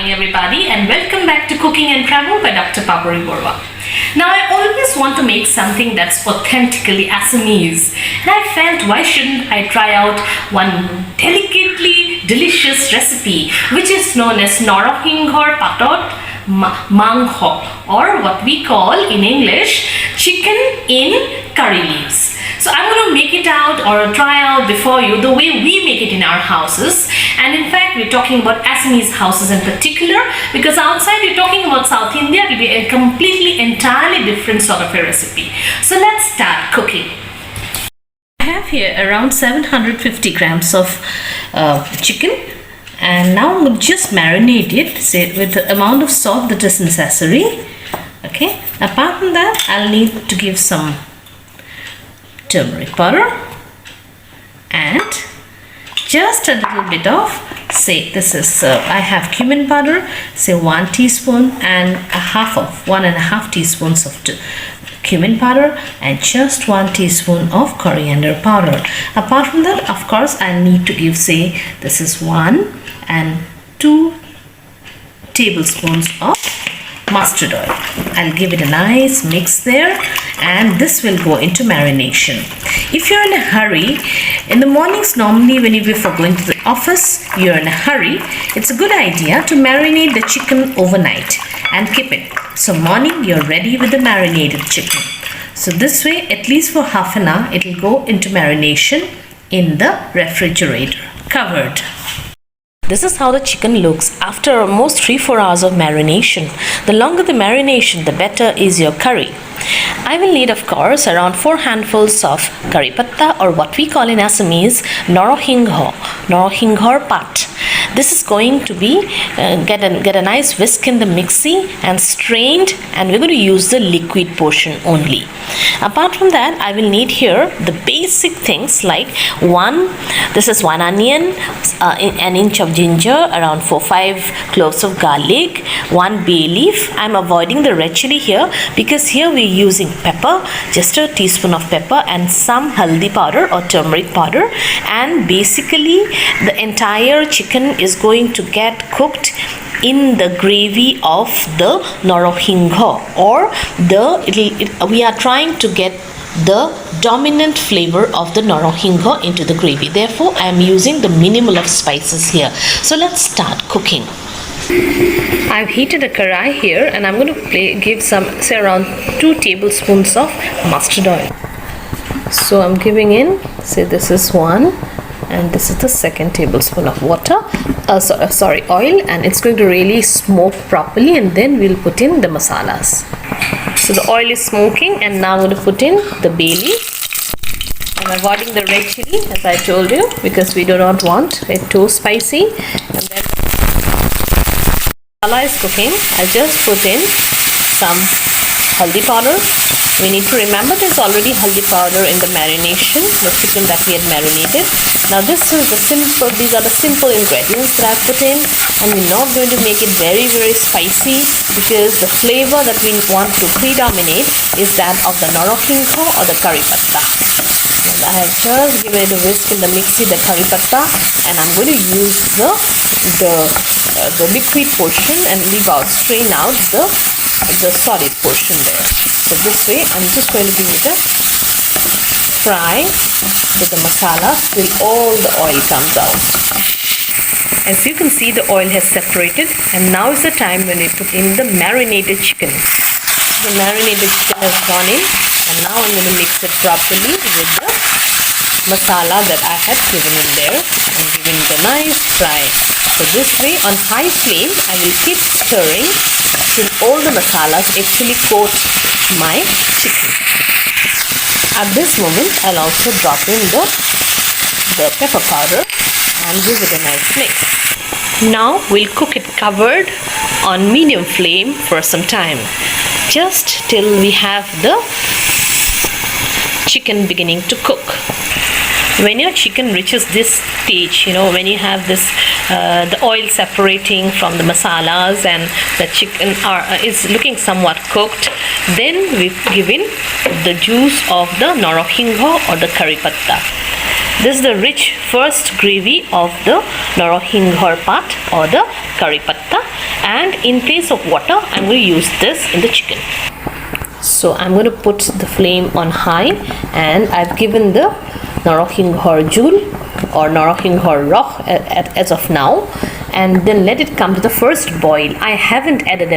morning everybody and welcome back to Cooking and Travel by Dr. Papori Barooah. Now I always want to make something that's authentically Assamese and I felt why shouldn't I try out one delicately delicious recipe which is known as noroxingho pator manghxo, or what we call in English chicken in curry leaves. So I'm going to make it out or try out before you the way we make it in our houses, and in fact we're talking about Assamese houses in particular because outside we're talking about South India. It will be a completely entirely different sort of a recipe. So let's start cooking. I have here around 750 grams of chicken, and now I'm going to just marinate it, say, with the amount of salt that is necessary. Okay, apart from that I'll need to give some turmeric powder and just a little bit of, say, this is I have cumin powder, say 1 teaspoon and a half of 1.5 teaspoons of cumin powder and just 1 teaspoon of coriander powder. Apart from that, of course, I need to give, say, this is 1 and 2 tablespoons of mustard oil. I'll give it a nice mix there, and this will go into marination. If you're in a hurry, in the mornings normally when before going to the office, you're in a hurry, it's a good idea to marinate the chicken overnight and keep it. So morning you're ready with the marinated chicken. So this way, at least for half an hour, it will go into marination in the refrigerator, covered. This is how the chicken looks after almost 3-4 hours of marination. The longer the marination, the better is your curry. I will need, of course, around 4 handfuls of curry patta, or what we call in Assamese noroxingho pat. This is going to be get a nice whisk in the mixie and strained, and we're going to use the liquid portion only. Apart from that, I will need here the basic things like this is 1 onion, an inch of ginger, around 4-5 cloves of garlic, 1 bay leaf. I'm avoiding the red chili here because here we're using pepper, just a teaspoon of pepper and some haldi powder or turmeric powder, and basically the entire chicken is going to get cooked in the gravy of the noroxingho, or we are trying to get the dominant flavor of the noroxingho into the gravy. Therefore, I am using the minimal of spices here. So let's start cooking. I've heated a karai here, and I'm going to give some, say, around 2 tablespoons of mustard oil. So I'm giving in, say, this is 1 and this is the 2nd tablespoon of oil, and it's going to really smoke properly, and then we'll put in the masalas. So the oil is smoking, and now I'm going to put in the bay leaf. I'm avoiding the red chili, as I told you, because we do not want it too spicy. And then the masala is cooking. I just put in some haldi powder. We need to remember there's already haldi powder in the marination, the chicken that we had marinated. Now these are the simple ingredients that I've put in, and we're not going to make it very spicy because the flavor that we want to predominate is that of the noroxingho or the curry patta. And I have just given it a whisk in the mixie, the curry patta, and I'm going to use the liquid portion and strain out the solid portion there. So this way I'm just going to give it a fry with the masala till all the oil comes out. As you can see, the oil has separated, and now is the time when we put in the marinated chicken. The marinated chicken has gone in, and now I'm going to mix it properly with the masala that I had given in there and giving it a nice fry. So this way, on high flame, I will keep stirring till all the masalas actually coat my chicken. At this moment, I'll also drop in the pepper powder and give it a nice mix. Now we'll cook it covered on medium flame for some time, just till we have the chicken beginning to cook. When your chicken reaches this stage, when you have this the oil separating from the masalas and the chicken is looking somewhat cooked, then we give in the juice of the noroxingho or the curry patta. This is the rich first gravy of the noroxingho part or the curry patta, and in place of water I'm going to use this in the chicken. So I'm going to put the flame on high, and I've given the noroxingho jul or noroxingho raw as of now, and then let it come to the first boil. I haven't added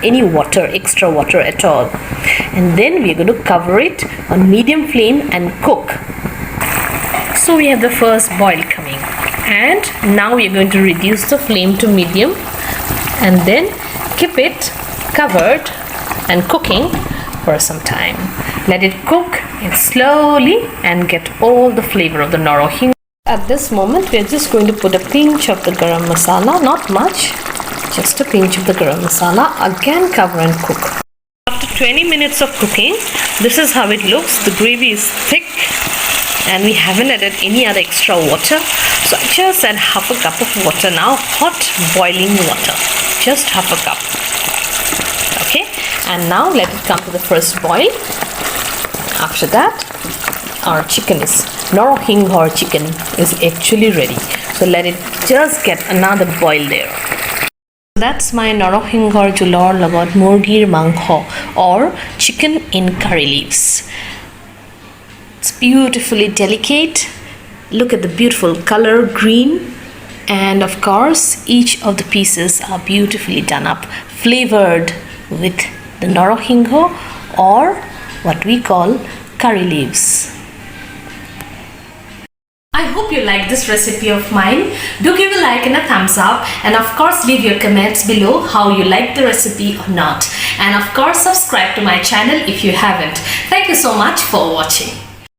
any water, extra water at all, and then we're going to cover it on medium flame and cook. So we have the first boil coming, and now we're going to reduce the flame to medium and then keep it covered and cooking for some time. Let it cook slowly and get all the flavor of the noroxingho. At this moment we are just going to put a pinch of the garam masala, not much, just a pinch of the garam masala. Again cover and cook. After 20 minutes of cooking, this is how it looks. The gravy is thick and we haven't added any other extra water. So I just add half a cup of water now, hot boiling water, just half a cup. Okay, and now let it come to the first boil. After that, our noroxingho chicken is actually ready. So let it just get another boil there. That's my noroxingho julor logot murgir manghxo or chicken in curry leaves. It's beautifully delicate. Look at the beautiful color, green, and of course each of the pieces are beautifully done up, flavored with the noroxingho or what we call curry leaves. I hope you like this recipe of mine. Do give a like and a thumbs up, and of course leave your comments below how you like the recipe or not, and of course subscribe to my channel if you haven't. Thank you so much for watching.